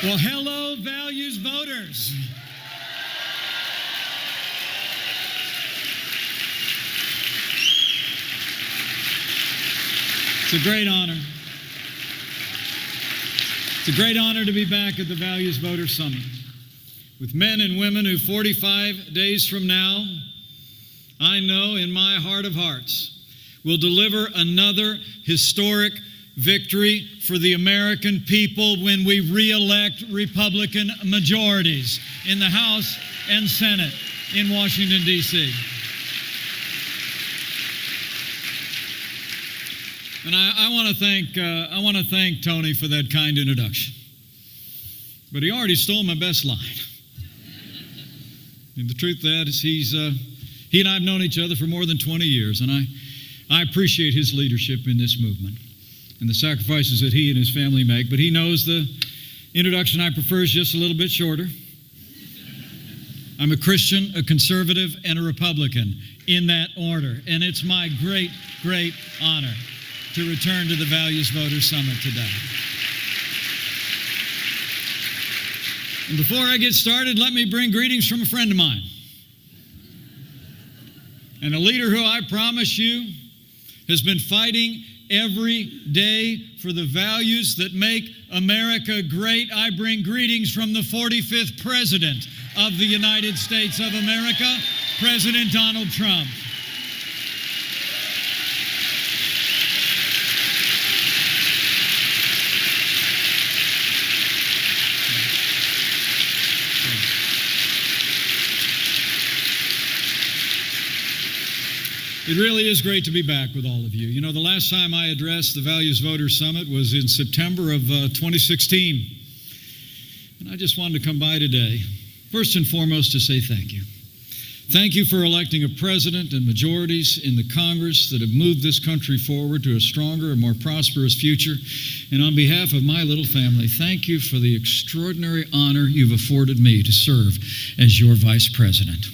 Well, hello, values voters. It's a great honor. It's a great honor to be back at the Values Voter Summit with men and women who 45 days from now, I know in my heart of hearts, will deliver another historic victory for the American people when we re-elect Republican majorities in the House and Senate in Washington, D.C. And I want to thank Tony for that kind introduction. But he already stole my best line. And the truth of that is he and I have known each other for more than 20 years, and I appreciate his leadership in this movement and the sacrifices that he and his family make. But he knows the introduction I prefer is just a little bit shorter. I'm a Christian, a conservative, and a Republican in that order. And it's my great, great honor to return to the Values Voter Summit today. And before I get started, let me bring greetings from a friend of mine and a leader who I promise you has been fighting every day for the values that make America great. I bring greetings from the 45th President of the United States of America, President Donald Trump. It really is great to be back with all of you. You know, the last time I addressed the Values Voter Summit was in September of 2016. And I just wanted to come by today, first and foremost, to say thank you. Thank you for electing a president and majorities in the Congress that have moved this country forward to a stronger and more prosperous future. And on behalf of my little family, thank you for the extraordinary honor you've afforded me to serve as your vice president.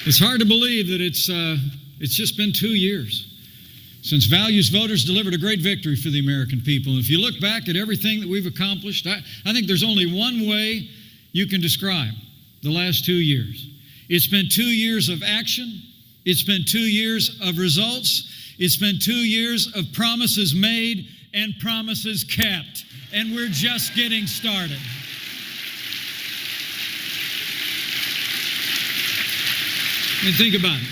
It's hard to believe that it's just been 2 years since Values Voters delivered a great victory for the American people. And if you look back at everything that we've accomplished, I think there's only one way you can describe the last 2 years. It's been 2 years of action. It's been 2 years of results. It's been 2 years of promises made and promises kept. And we're just getting started. I mean, think about it.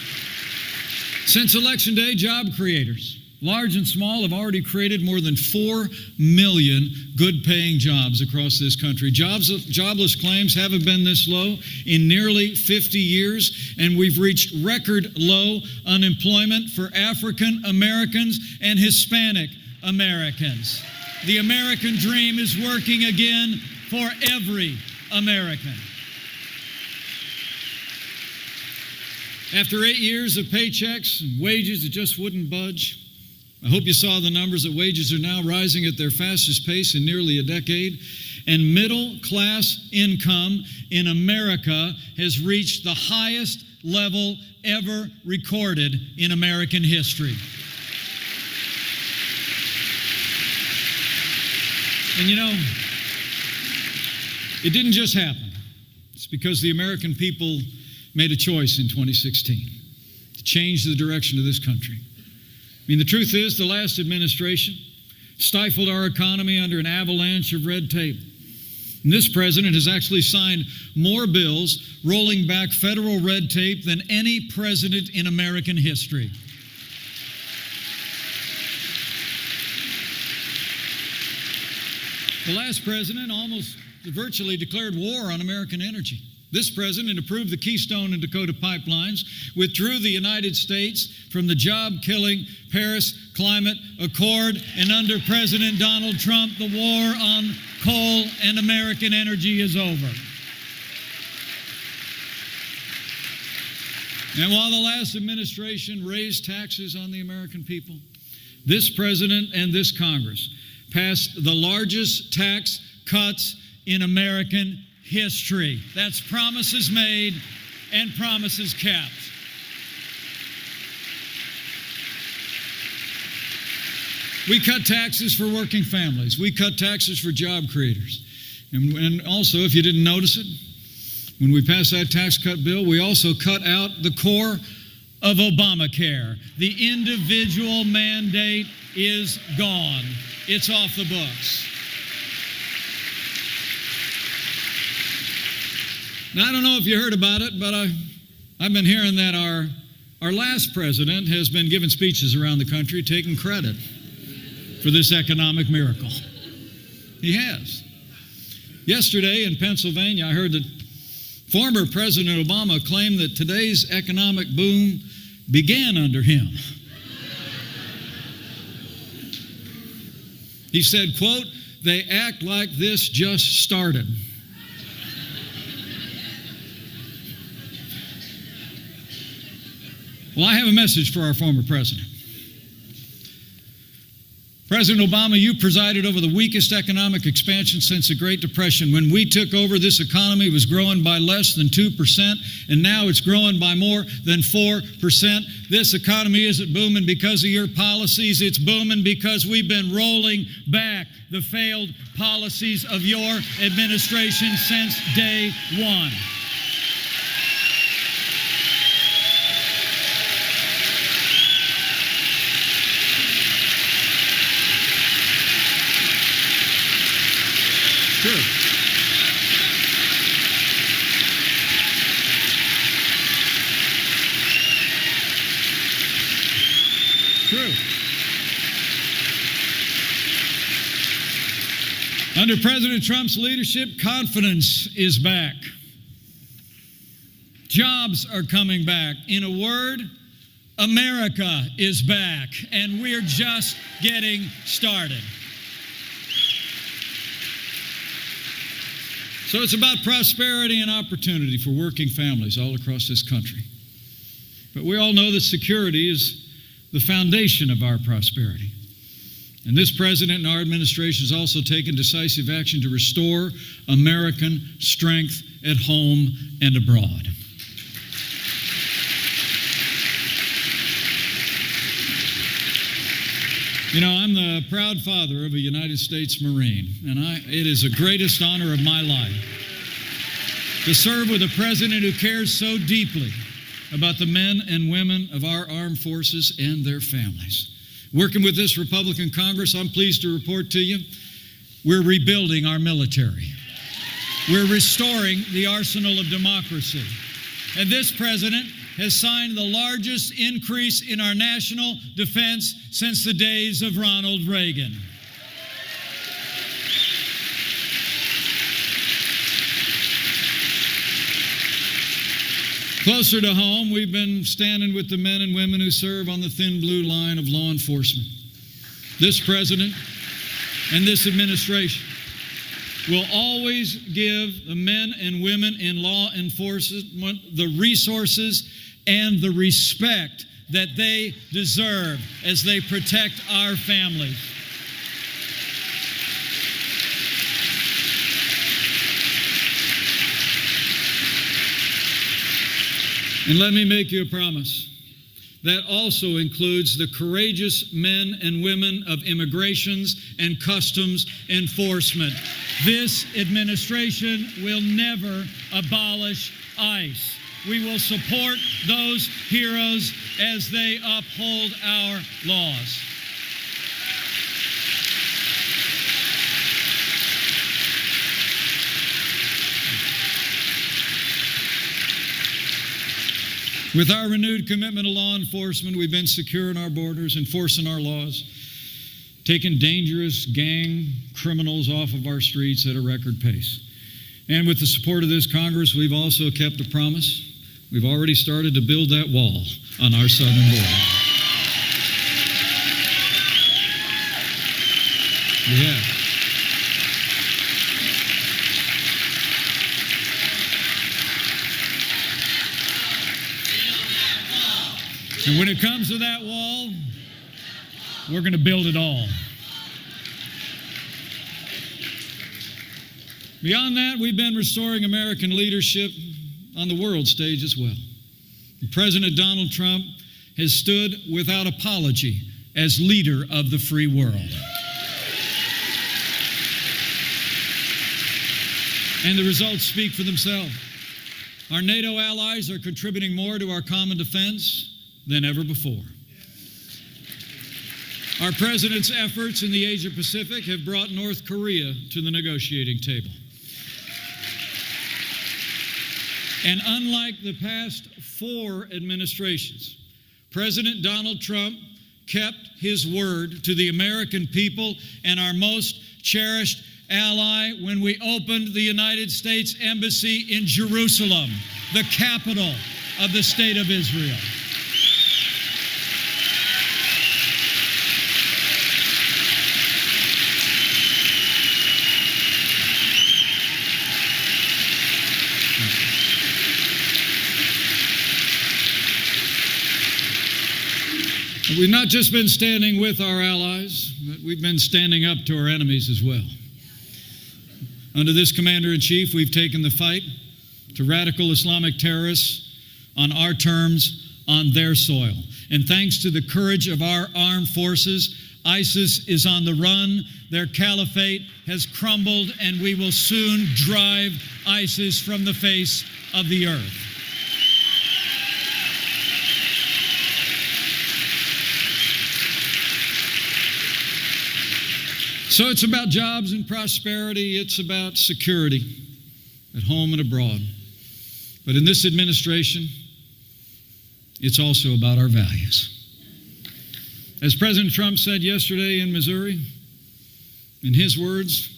Since Election Day, job creators, large and small, have already created more than 4 million good-paying jobs across this country. Jobless claims haven't been this low in nearly 50 years, and we've reached record low unemployment for African Americans and Hispanic Americans. The American dream is working again for every American. After 8 years of paychecks and wages that just wouldn't budge, I hope you saw the numbers that wages are now rising at their fastest pace in nearly a decade, and middle-class income in America has reached the highest level ever recorded in American history. And you know, it didn't just happen. It's because the American people made a choice in 2016 to change the direction of this country. I mean, the truth is, the last administration stifled our economy under an avalanche of red tape. And this president has actually signed more bills rolling back federal red tape than any president in American history. The last president almost virtually declared war on American energy. This president approved the Keystone and Dakota pipelines, withdrew the United States from the job-killing Paris Climate Accord, and under President Donald Trump, the war on coal and American energy is over. And while the last administration raised taxes on the American people, this president and this Congress passed the largest tax cuts in American history. That's promises made and promises kept. We cut taxes for working families. We cut taxes for job creators. And also, if you didn't notice it, when we passed that tax cut bill, we also cut out the core of Obamacare. The individual mandate is gone. It's off the books. Now, I don't know if you heard about it, but I've been hearing that our last president has been giving speeches around the country taking credit for this economic miracle. He has. Yesterday in Pennsylvania, I heard that former President Obama claimed that today's economic boom began under him. He said, quote, "They act like this just started." Well, I have a message for our former president. President Obama, you presided over the weakest economic expansion since the Great Depression. When we took over, this economy was growing by less than 2%, and now it's growing by more than 4%. This economy isn't booming because of your policies. It's booming because we've been rolling back the failed policies of your administration since day one. True. True. Under President Trump's leadership, confidence is back. Jobs are coming back. In a word, America is back, and we're just getting started. So it's about prosperity and opportunity for working families all across this country. But we all know that security is the foundation of our prosperity. And this president and our administration has also taken decisive action to restore American strength at home and abroad. You know, I'm the proud father of a United States Marine, and it is the greatest honor of my life to serve with a president who cares so deeply about the men and women of our armed forces and their families. Working with this Republican Congress, I'm pleased to report to you, we're rebuilding our military. We're restoring the arsenal of democracy. And this president has signed the largest increase in our national defense since the days of Ronald Reagan. Closer to home, we've been standing with the men and women who serve on the thin blue line of law enforcement. This president and this administration will always give the men and women in law enforcement the resources and the respect that they deserve as they protect our families. And let me make you a promise. That also includes the courageous men and women of immigrations and customs enforcement. This administration will never abolish ICE. We will support those heroes as they uphold our laws. With our renewed commitment to law enforcement, we've been securing our borders, enforcing our laws, taking dangerous gang criminals off of our streets at a record pace. And with the support of this Congress, we've also kept a promise. We've already started to build that wall on our southern border. We have. And when it comes to that wall, we're going to build it all. Beyond that, we've been restoring American leadership on the world stage as well. And President Donald Trump has stood without apology as leader of the free world. And the results speak for themselves. Our NATO allies are contributing more to our common defense than ever before. Our president's efforts in the Asia Pacific have brought North Korea to the negotiating table. And unlike the past 4 administrations, President Donald Trump kept his word to the American people and our most cherished ally when we opened the United States Embassy in Jerusalem, the capital of the State of Israel. We've not just been standing with our allies, but we've been standing up to our enemies as well. Under this Commander-in-Chief, we've taken the fight to radical Islamic terrorists on our terms, on their soil. And thanks to the courage of our armed forces, ISIS is on the run, their caliphate has crumbled, and we will soon drive ISIS from the face of the earth. So it's about jobs and prosperity. It's about security at home and abroad. But in this administration, it's also about our values. As President Trump said yesterday in Missouri, in his words,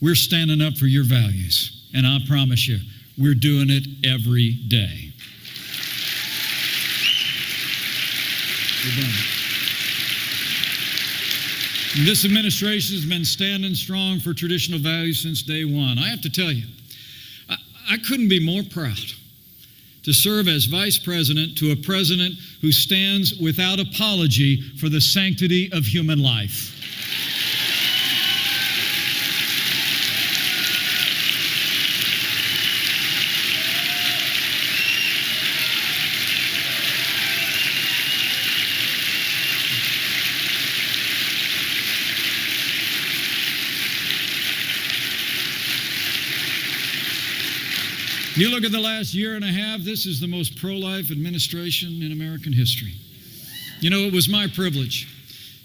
we're standing up for your values. And I promise you, we're doing it every day. We're doing it. This administration has been standing strong for traditional values since day one. I have to tell you, I couldn't be more proud to serve as vice president to a president who stands without apology for the sanctity of human life. You look at the last year and a half, this is the most pro-life administration in American history. You know, it was my privilege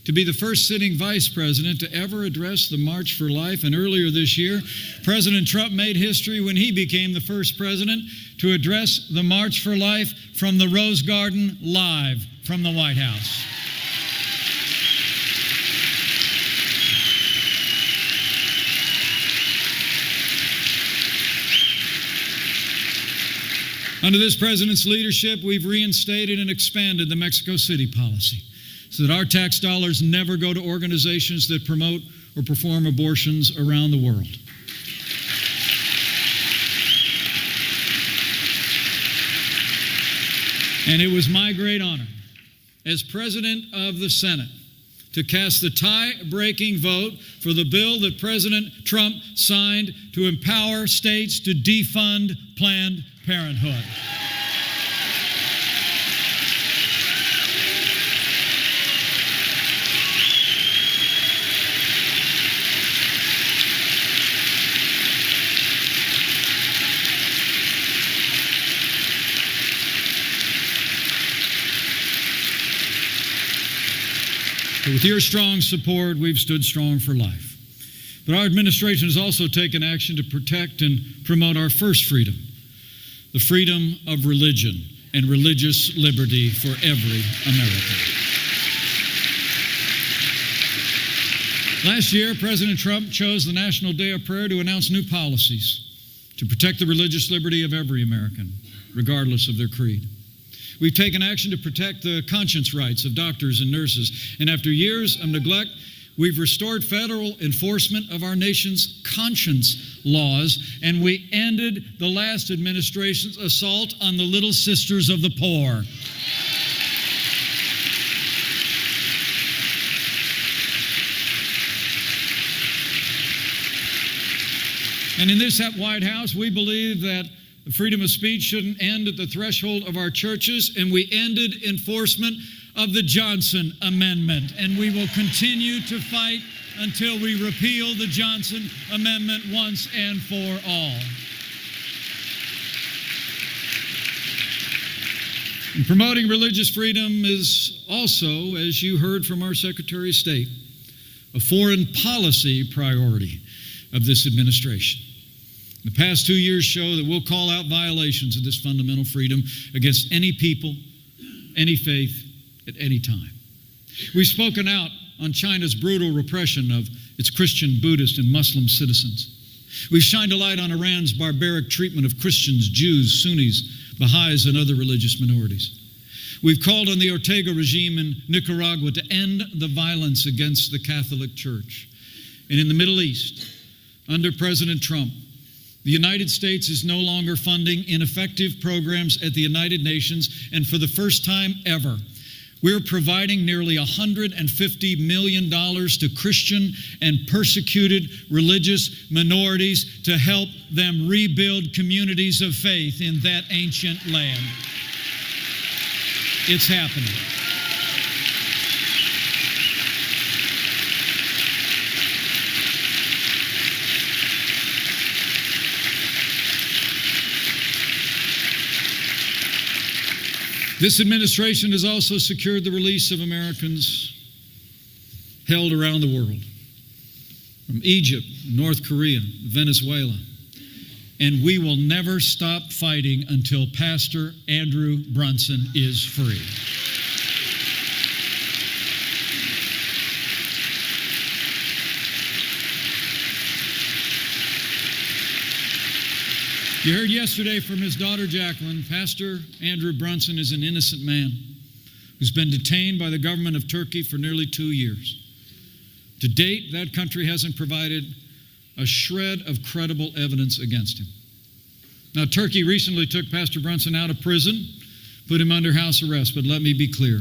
to be the first sitting vice president to ever address the March for Life. And earlier this year, President Trump made history when he became the first president to address the March for Life from the Rose Garden live from the White House. Under this president's leadership, we've reinstated and expanded the Mexico City policy so that our tax dollars never go to organizations that promote or perform abortions around the world. And it was my great honor as President of the Senate to cast the tie-breaking vote for the bill that President Trump signed to empower states to defund Planned Parenthood. So with your strong support, we've stood strong for life. But our administration has also taken action to protect and promote our first freedom, the freedom of religion and religious liberty for every American. Last year, President Trump chose the National Day of Prayer to announce new policies to protect the religious liberty of every American, regardless of their creed. We've taken action to protect the conscience rights of doctors and nurses. And after years of neglect, we've restored federal enforcement of our nation's conscience laws, and we ended the last administration's assault on the little sisters of the poor. And in this White House, we believe that the freedom of speech shouldn't end at the threshold of our churches, and we ended enforcement of the Johnson Amendment, and we will continue to fight until we repeal the Johnson Amendment once and for all. And promoting religious freedom is also, as you heard from our Secretary of State, a foreign policy priority of this administration. The past 2 years show that we'll call out violations of this fundamental freedom against any people, any faith, at any time. We've spoken out on China's brutal repression of its Christian, Buddhist, and Muslim citizens. We've shined a light on Iran's barbaric treatment of Christians, Jews, Sunnis, Baha'is, and other religious minorities. We've called on the Ortega regime in Nicaragua to end the violence against the Catholic Church. And in the Middle East, under President Trump, the United States is no longer funding ineffective programs at the United Nations, and for the first time ever, we're providing nearly $150 million to Christian and persecuted religious minorities to help them rebuild communities of faith in that ancient land. It's happening. This administration has also secured the release of Americans held around the world, from Egypt, North Korea, Venezuela. And we will never stop fighting until Pastor Andrew Brunson is free. You heard yesterday from his daughter Jacqueline, Pastor Andrew Brunson is an innocent man who's been detained by the government of Turkey for nearly 2 years. To date, that country hasn't provided a shred of credible evidence against him. Now, Turkey recently took Pastor Brunson out of prison, put him under house arrest, but let me be clear,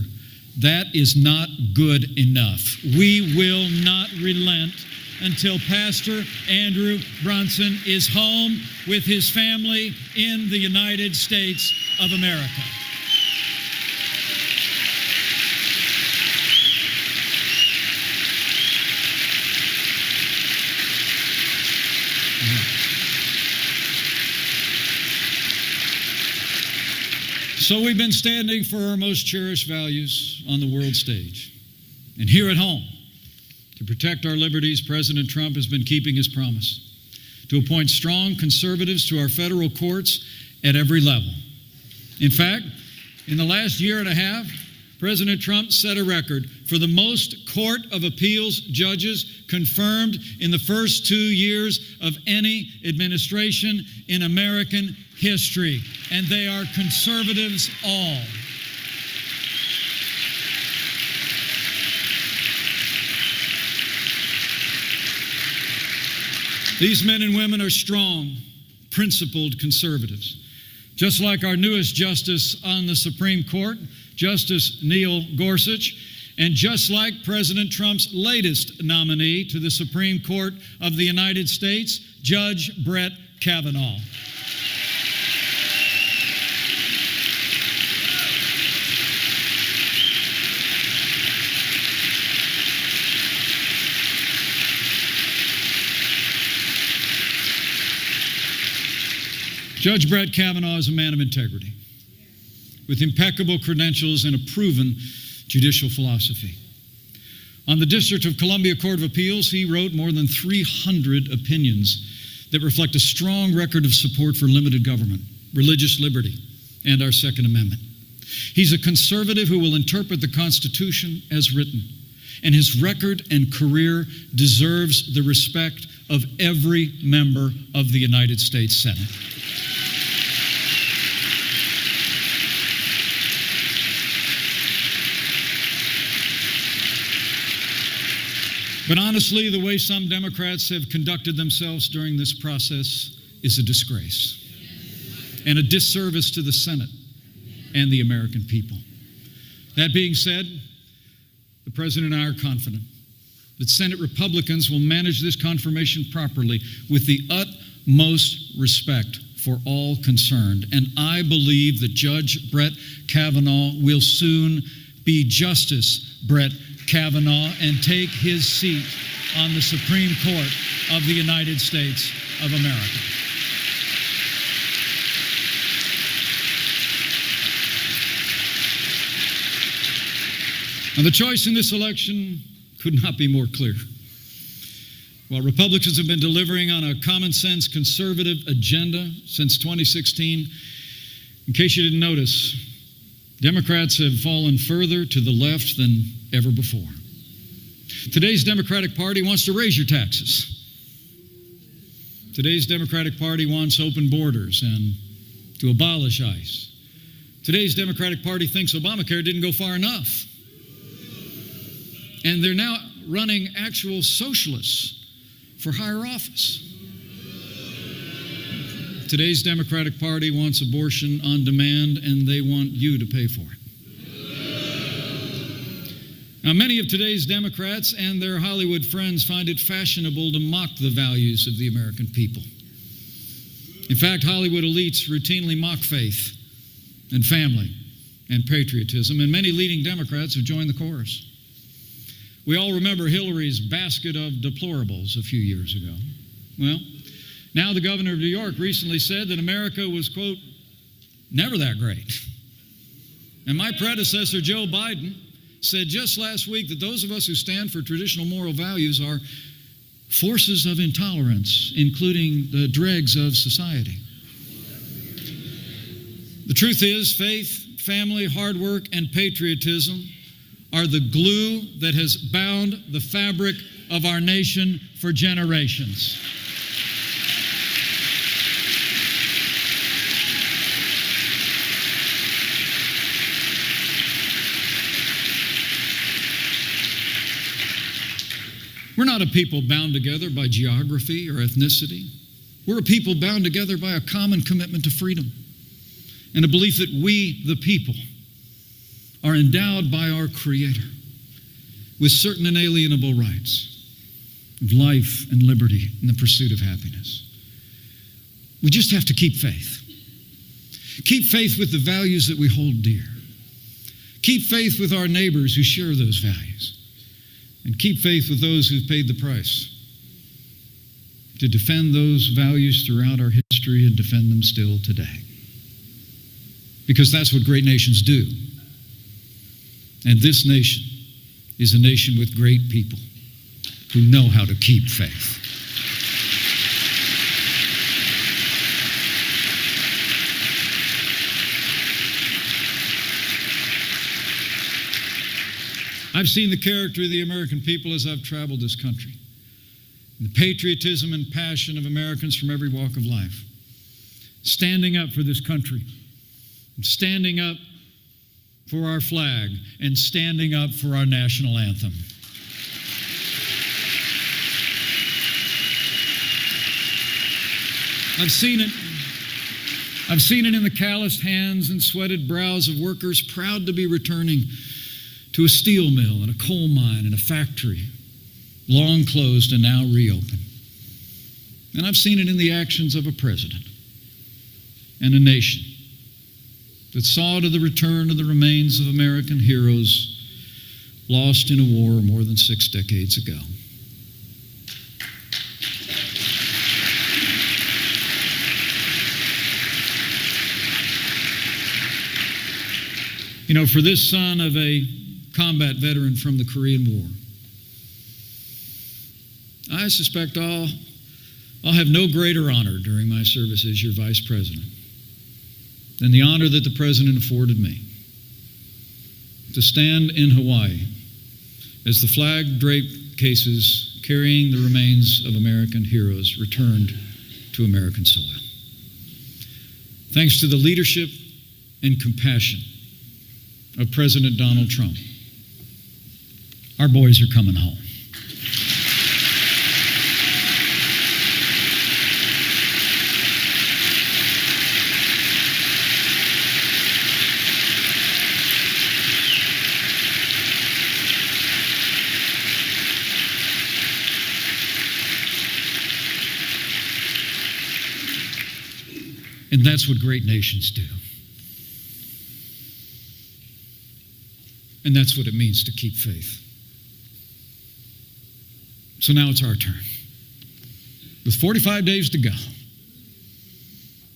that is not good enough. We will not relent until Pastor Andrew Brunson is home with his family in the United States of America. So we've been standing for our most cherished values on the world stage. And here at home, to protect our liberties, President Trump has been keeping his promise to appoint strong conservatives to our federal courts at every level. In fact, in the last year and a half, President Trump set a record for the most Court of Appeals judges confirmed in the first 2 years of any administration in American history, and they are conservatives all. These men and women are strong, principled conservatives. Just like our newest justice on the Supreme Court, Justice Neil Gorsuch, and just like President Trump's latest nominee to the Supreme Court of the United States, Judge Brett Kavanaugh. Judge Brett Kavanaugh is a man of integrity, with impeccable credentials and a proven judicial philosophy. On the District of Columbia Court of Appeals, he wrote more than 300 opinions that reflect a strong record of support for limited government, religious liberty, and our Second Amendment. He's a conservative who will interpret the Constitution as written, and his record and career deserves the respect of every member of the United States Senate. But honestly, the way some Democrats have conducted themselves during this process is a disgrace and a disservice to the Senate and the American people. That being said, the President and I are confident that Senate Republicans will manage this confirmation properly with the utmost respect for all concerned. And I believe that Judge Brett Kavanaugh will soon be Justice Brett Kavanaugh and take his seat on the Supreme Court of the United States of America. Now, the choice in this election could not be more clear. While Republicans have been delivering on a common-sense conservative agenda since 2016, in case you didn't notice, Democrats have fallen further to the left than ever before. Today's Democratic Party wants to raise your taxes. Today's Democratic Party wants open borders and to abolish ICE. Today's Democratic Party thinks Obamacare didn't go far enough. And they're now running actual socialists for higher office. Today's Democratic Party wants abortion on demand, and they want you to pay for it. Now, many of today's Democrats and their Hollywood friends find it fashionable to mock the values of the American people. In fact, Hollywood elites routinely mock faith and family and patriotism, and many leading Democrats have joined the chorus. We all remember Hillary's basket of deplorables a few years ago. Well, now the governor of New York recently said that America was, quote, never that great. And my predecessor, Joe Biden, said just last week that those of us who stand for traditional moral values are forces of intolerance, including the dregs of society. The truth is, faith, family, hard work, and patriotism are the glue that has bound the fabric of our nation for generations. We're not a people bound together by geography or ethnicity. We're a people bound together by a common commitment to freedom and a belief that we, the people, are endowed by our Creator with certain inalienable rights of life and liberty and the pursuit of happiness. We just have to keep faith. Keep faith with the values that we hold dear. Keep faith with our neighbors who share those values. And keep faith with those who've paid the price to defend those values throughout our history and defend them still today. Because that's what great nations do. And this nation is a nation with great people who know how to keep faith. I've seen the character of the American people as I've traveled this country. The patriotism and passion of Americans from every walk of life. Standing up for this country. Standing up for our flag. And standing up for our national anthem. I've seen it in the calloused hands and sweated brows of workers proud to be returning to a steel mill and a coal mine and a factory, long closed and now reopened. And I've seen it in the actions of a president and a nation that saw to the return of the remains of American heroes lost in a war more than 6 decades ago. You know, for this son of a combat veteran from the Korean War, I suspect I'll have no greater honor during my service as your vice president than the honor that the president afforded me to stand in Hawaii as the flag-draped cases carrying the remains of American heroes returned to American soil. Thanks to the leadership and compassion of President Donald Trump, our boys are coming home. And that's what great nations do. And that's what it means to keep faith. So now it's our turn. With 45 days to go.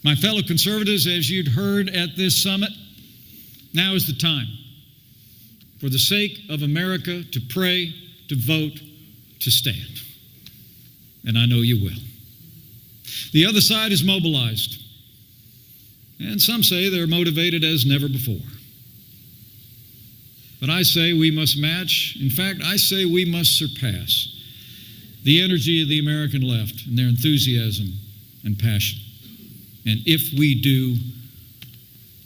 My fellow conservatives, as you'd heard at this summit, now is the time for the sake of America to pray, to vote, to stand. And I know you will. The other side is mobilized. And some say they're motivated as never before. But I say we must match, in fact, I say we must surpass the energy of the American left and their enthusiasm and passion. And if we do,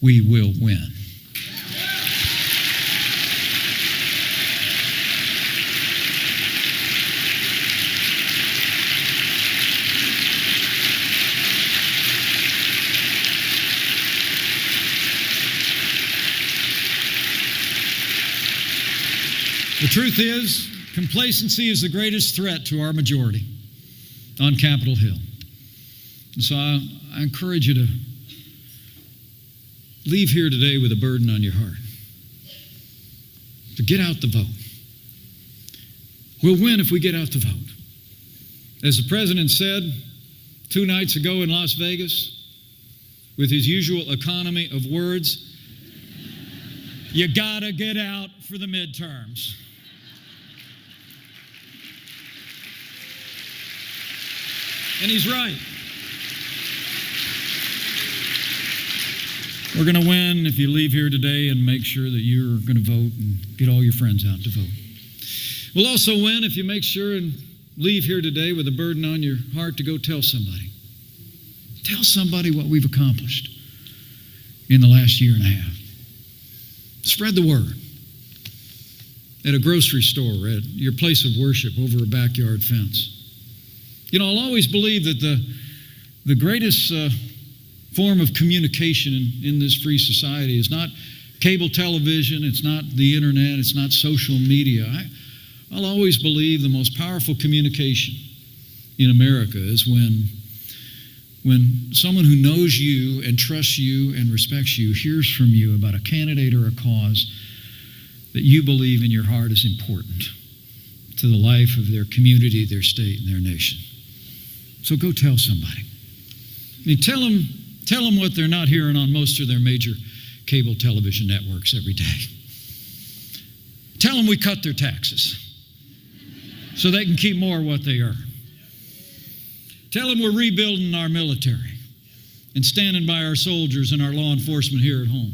we will win. The truth is, complacency is the greatest threat to our majority on Capitol Hill. And so I encourage you to leave here today with a burden on your heart. To get out the vote. We'll win if we get out the vote. As the president said 2 nights ago in Las Vegas, with his usual economy of words, you gotta get out for the midterms. And he's right. We're going to win if you leave here today and make sure that you're going to vote and get all your friends out to vote. We'll also win if you make sure and leave here today with a burden on your heart to go tell somebody. Tell somebody what we've accomplished in the last year and a half. Spread the word. At a grocery store, at your place of worship, over a backyard fence. You know, I'll always believe that the greatest form of communication in this free society is not cable television, it's not the internet, it's not social media. I'll always believe the most powerful communication in America is when someone who knows you and trusts you and respects you hears from you about a candidate or a cause that you believe in your heart is important to the life of their community, their state, and their nation. So go tell somebody. I mean, tell them what they're not hearing on most of their major cable television networks every day. Tell them we cut their taxes so they can keep more of what they earn. Tell them we're rebuilding our military and standing by our soldiers and our law enforcement here at home.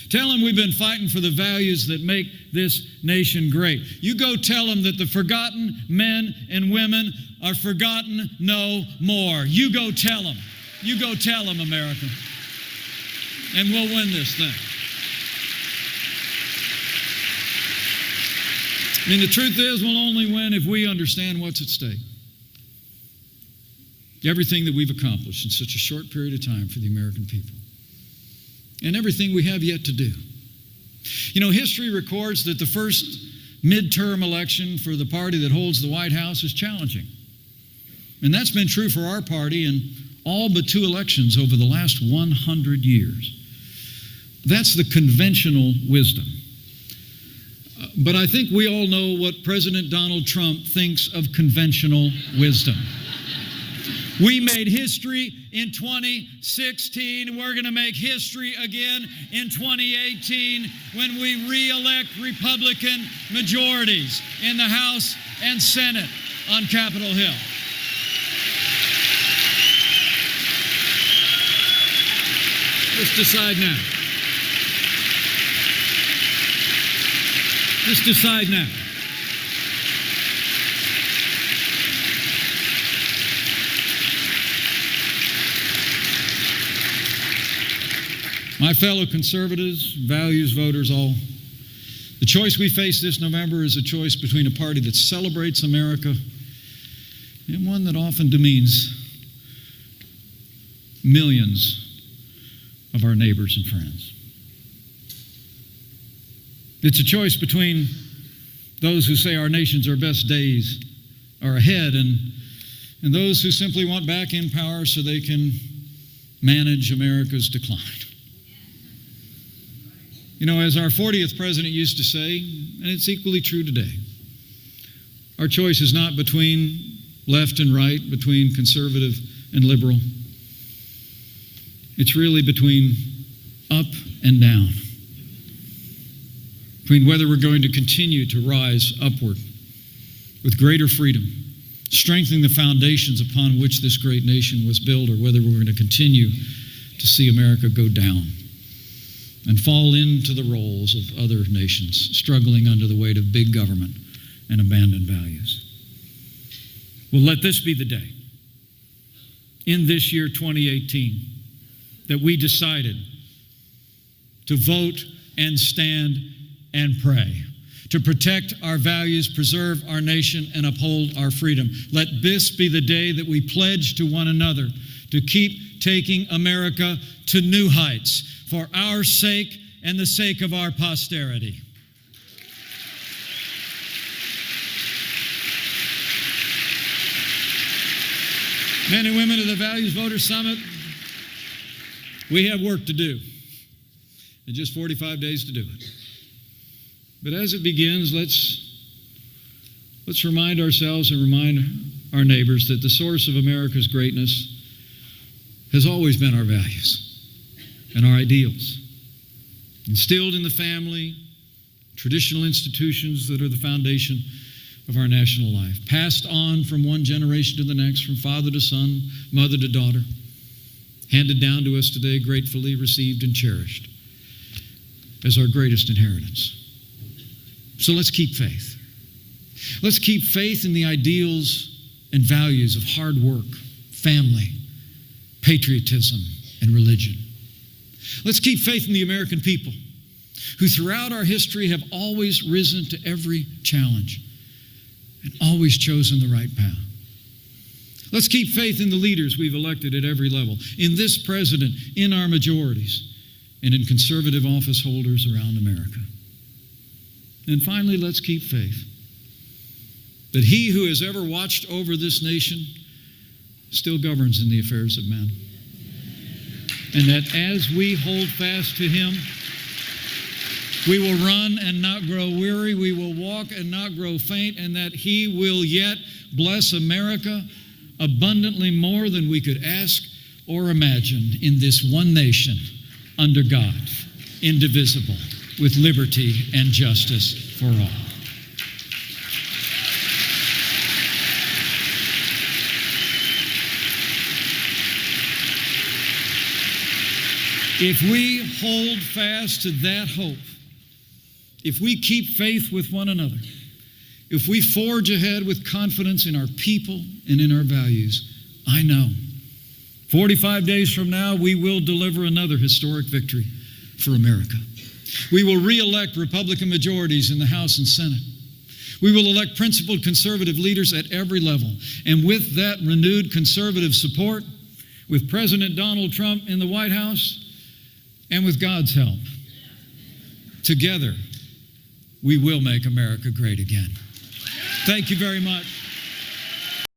Tell them we've been fighting for the values that make this nation great. You go tell them that the forgotten men and women are forgotten no more. You go tell them. You go tell them, America. And we'll win this thing. I mean, the truth is we'll only win if we understand what's at stake. Everything that we've accomplished in such a short period of time for the American people. And everything we have yet to do. You know, history records that the first midterm election for the party that holds the White House is challenging. And that's been true for our party in all but 2 elections over the last 100 years. That's the conventional wisdom. But I think we all know what President Donald Trump thinks of conventional wisdom. We made history in 2016. We're going to make history again in 2018 when we re-elect Republican majorities in the House and Senate on Capitol Hill. Just decide now. Just decide now. My fellow conservatives, values voters all, the choice we face this November is a choice between a party that celebrates America and one that often demeans millions of our neighbors and friends. It's a choice between those who say our nation's best days are ahead and those who simply want back in power so they can manage America's decline. You know, as our 40th president used to say, and it's equally true today, our choice is not between left and right, between conservative and liberal. It's really between up and down, between whether we're going to continue to rise upward with greater freedom, strengthening the foundations upon which this great nation was built, or whether we're going to continue to see America go down and fall into the roles of other nations, struggling under the weight of big government and abandoned values. Well, let this be the day, in this year 2018, that we decided to vote and stand and pray, to protect our values, preserve our nation, and uphold our freedom. Let this be the day that we pledge to one another to keep taking America to new heights for our sake and the sake of our posterity. Men and women of the Values Voters Summit, we have work to do, and just 45 days to do it. But as it begins, let's remind ourselves and remind our neighbors that the source of America's greatness has always been our values and our ideals, instilled in the family, traditional institutions that are the foundation of our national life, passed on from one generation to the next, from father to son, mother to daughter, handed down to us today, gratefully received and cherished as our greatest inheritance. So let's keep faith. Let's keep faith in the ideals and values of hard work, family, patriotism, and religion. Let's keep faith in the American people, who throughout our history have always risen to every challenge and always chosen the right path. Let's keep faith in the leaders we've elected at every level, in this president, in our majorities, and in conservative office holders around America. And finally, let's keep faith that he who has ever watched over this nation still governs in the affairs of men. And that as we hold fast to him, we will run and not grow weary, we will walk and not grow faint, and that he will yet bless America abundantly more than we could ask or imagine in this one nation under God, indivisible, with liberty and justice for all. If we hold fast to that hope, if we keep faith with one another, if we forge ahead with confidence in our people and in our values, I know 45 days from now, we will deliver another historic victory for America. We will re-elect Republican majorities in the House and Senate. We will elect principled conservative leaders at every level. And with that renewed conservative support, with President Donald Trump in the White House, and with God's help, together, we will make America great again. Thank you very much.